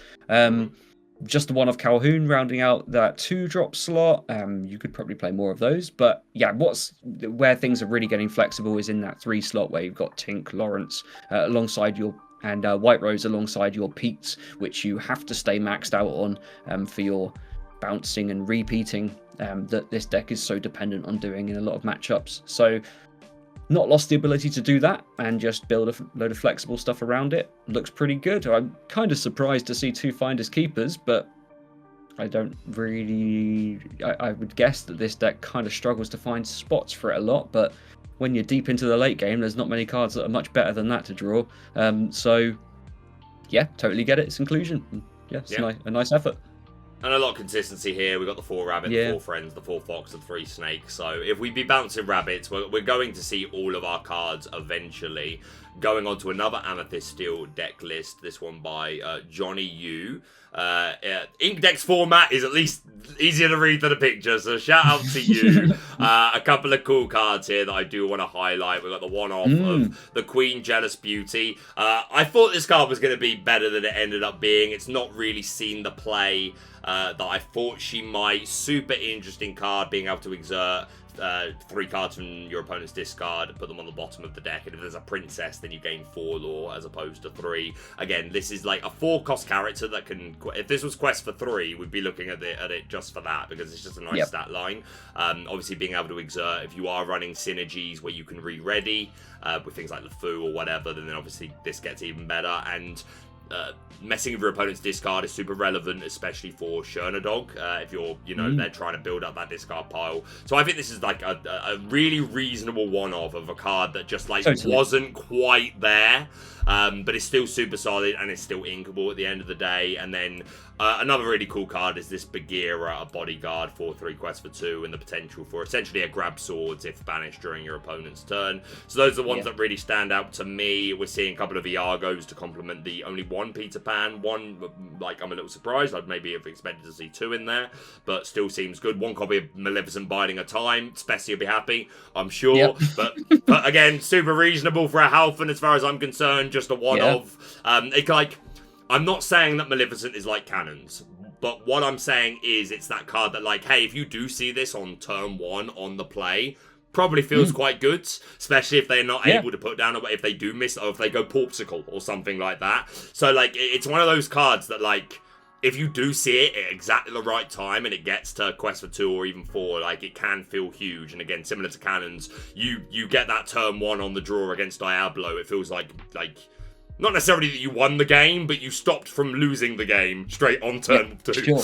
Just the one of Calhoun rounding out that 2-drop slot. You could probably play more of those, but yeah, where things are really getting flexible is in that 3 slot where you've got Tink, Lawrence alongside your, and White Rose alongside your Peats, which you have to stay maxed out on for your bouncing and repeating that this deck is so dependent on doing in a lot of matchups. So not lost the ability to do that and just build a load of flexible stuff around it. Looks pretty good. I'm kind of surprised to see 2 Finders Keepers, but I don't really... I would guess that this deck kind of struggles to find spots for it a lot, but when you're deep into the late game, there's not many cards that are much better than that to draw. So, yeah, totally get its inclusion. Yeah, it's a nice effort. And a lot of consistency here. We've got the 4 rabbit, the 4 friends, the 4 fox, the 3 snake. So if we be bouncing rabbits, we're going to see all of our cards eventually. going on to another Amethyst Steel deck list, this one by Johnny Yu. Index format is at least easier to read than a picture, so shout out to you. A couple of cool cards here that I do want to highlight. We've got the one-off of the Queen Jealous Beauty. I thought this card was going to be better than it ended up being. It's not really seen the play that I thought she might. Super interesting card, being able to exert 3 cards from your opponent's discard, put them on the bottom of the deck, and if there's a princess, then you gain 4 lore as opposed to 3. Again, this is like a 4-cost character that can, if this was quest for 3, we'd be looking at it just for that, because it's just a nice stat line. Obviously being able to exert, if you are running synergies where you can re-ready with things like LeFou or whatever, then obviously this gets even better. And messing with your opponent's discard is super relevant, especially for Shernadog, if you're, they're trying to build up that discard pile. So I think this is like a really reasonable one-off of a card that just like wasn't quite there, but it's still super solid and it's still inkable at the end of the day. And then another really cool card is this Bagheera, a bodyguard for 3 quests for 2, and the potential for essentially a grab swords if banished during your opponent's turn. So those are the ones that really stand out to me. We're seeing a couple of Iagos to complement the only one Peter Pan. One, like, I'm a little surprised. I'd maybe have expected to see 2 in there, but still seems good. 1 copy of Maleficent Biding a Time. Spessy will be happy, I'm sure. But again, super reasonable for a Haufen as far as I'm concerned. Just a one-off. I'm not saying that Maleficent is like cannons, but what I'm saying is it's that card that, like, hey, if you do see this on turn 1 on the play, probably feels quite good, especially if they're not able to put down, or if they do miss, or if they go Porpsicle or something like that. So, like, it's one of those cards that, like, if you do see it at exactly the right time and it gets to quest for 2 or even 4, like, it can feel huge. And again, similar to cannons, you get that turn 1 on the draw against Diablo, it feels like not necessarily that you won the game, but you stopped from losing the game straight on turn 2. Sure.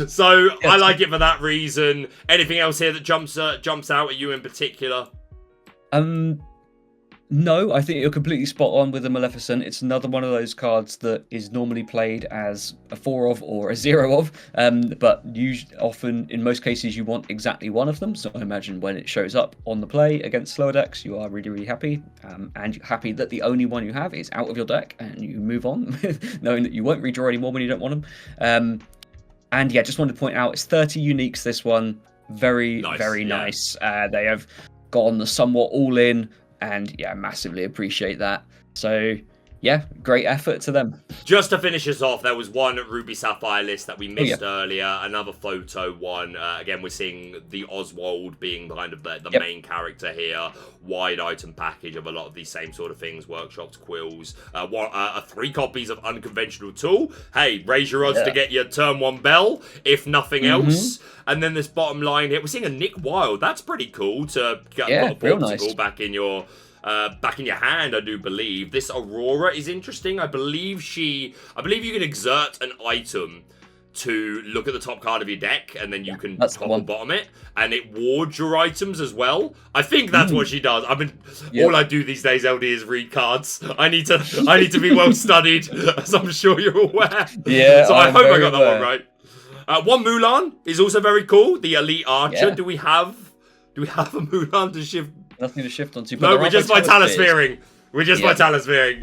So I like it for that reason. Anything else here that jumps out at you in particular? No, I think you're completely spot on with the Maleficent. It's another one of those cards that is normally played as a 4 of or a 0 of, but often, in most cases, you want exactly one of them. So I imagine when it shows up on the play against slower decks, you are really, really happy, and you're happy that the only one you have is out of your deck, and you move on, knowing that you won't redraw anymore when you don't want them. And yeah, just wanted to point out, it's 30 uniques, this one. Very nice. They have gone the somewhat all-in, and yeah, massively appreciate that. So yeah, great effort to them. Just to finish us off, there was one Ruby Sapphire list that we missed earlier, another photo one. Again, we're seeing the Oswald being kind of the main character here. Wide item package of a lot of these same sort of things, workshopped quills. 3 copies of Unconventional Tool. Hey, raise your odds to get your turn 1 bell, if nothing else. And then this bottom line here, we're seeing a Nick Wilde. That's pretty cool to get a Portugal back in your hand, I do believe. This Aurora is interesting. I believe you can exert an item to look at the top card of your deck, and then you can top and bottom it, and it wards your items as well. I think that's what she does. All I do these days, LD, is read cards. I need to be well studied, as I'm sure you're aware. Yeah. So I hope I got that one right. One Mulan is also very cool. The Elite Archer. Do we have a Mulan to shift? Nothing to shift onto. No, we're just Vitalisphering.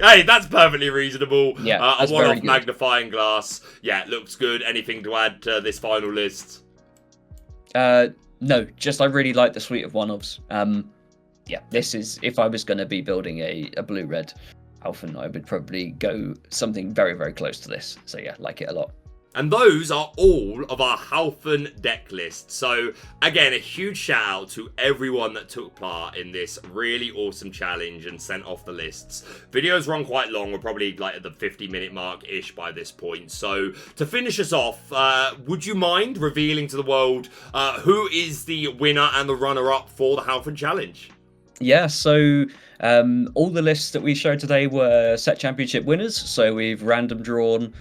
Hey, that's perfectly reasonable. Yeah, a one-off magnifying glass. Yeah, it looks good. Anything to add to this final list? No, just I really like the suite of one-offs. Yeah, this is, if I was going to be building a blue-red Haufen, I would probably go something very, very close to this. So yeah, like it a lot. And those are all of our Haufen deck lists. So, again, a huge shout out to everyone that took part in this really awesome challenge and sent off the lists. Videos run quite long. We're probably like at the 50-minute mark-ish by this point. So, to finish us off, would you mind revealing to the world who is the winner and the runner-up for the Haufen Challenge? Yeah, so all the lists that we showed today were set championship winners, so we've random drawn.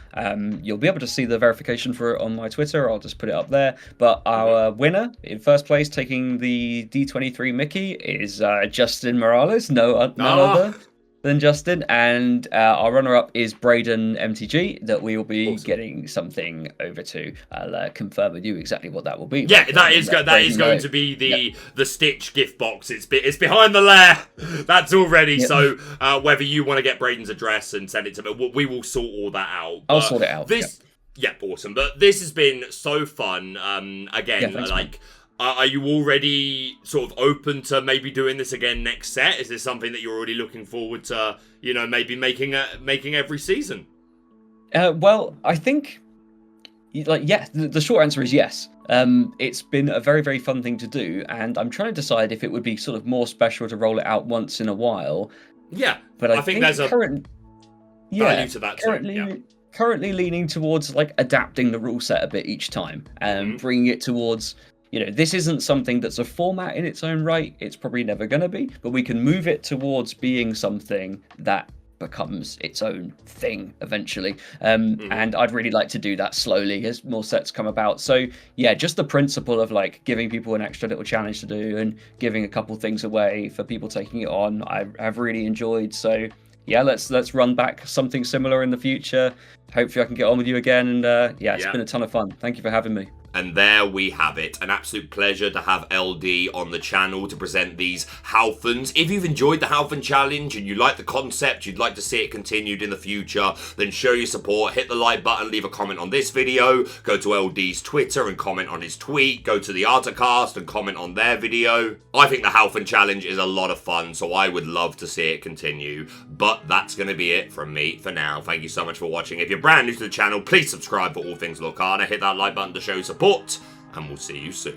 You'll be able to see the verification for it on my Twitter. I'll just put it up there. But our winner in first place, taking the D23 Mickey, is Justin Morales, no other. than Justin, and our runner-up is Braden MTG, that we will be getting something over to. I'll confirm with you exactly what that will be. Yeah, that is going to be the Stitch gift box. It's behind the lair. That's all ready. Yep. So whether you want to get Braden's address and send it to me, we will sort all that out. I'll sort it out. Yeah, awesome. But this has been so fun. Again, thanks, are you already sort of open to maybe doing this again next set? Is this something that you're already looking forward to, maybe making every season? Well, I think, the short answer is yes. It's been a very, very fun thing to do, and I'm trying to decide if it would be sort of more special to roll it out once in a while. Yeah, but I think there's value to that currently leaning towards adapting the rule set a bit each time and bringing it towards, this isn't something that's a format in its own right. It's probably never going to be, but we can move it towards being something that becomes its own thing eventually. And I'd really like to do that slowly as more sets come about. So yeah, just the principle of giving people an extra little challenge to do and giving a couple things away for people taking it on, I've really enjoyed. So yeah, let's run back something similar in the future. Hopefully I can get on with you again. And it's been a ton of fun. Thank you for having me. And there we have it. An absolute pleasure to have LD on the channel to present these Haufens. If you've enjoyed the Haufen Challenge and you like the concept, you'd like to see it continued in the future, then show your support. Hit the like button, leave a comment on this video, go to LD's Twitter and comment on his tweet, go to the Artacast and comment on their video. I think the Haufen Challenge is a lot of fun, so I would love to see it continue. But that's going to be it from me for now. Thank you so much for watching. If you're brand new to the channel, please subscribe for all things Lorcana. Hit that like button to show support, and we'll see you soon.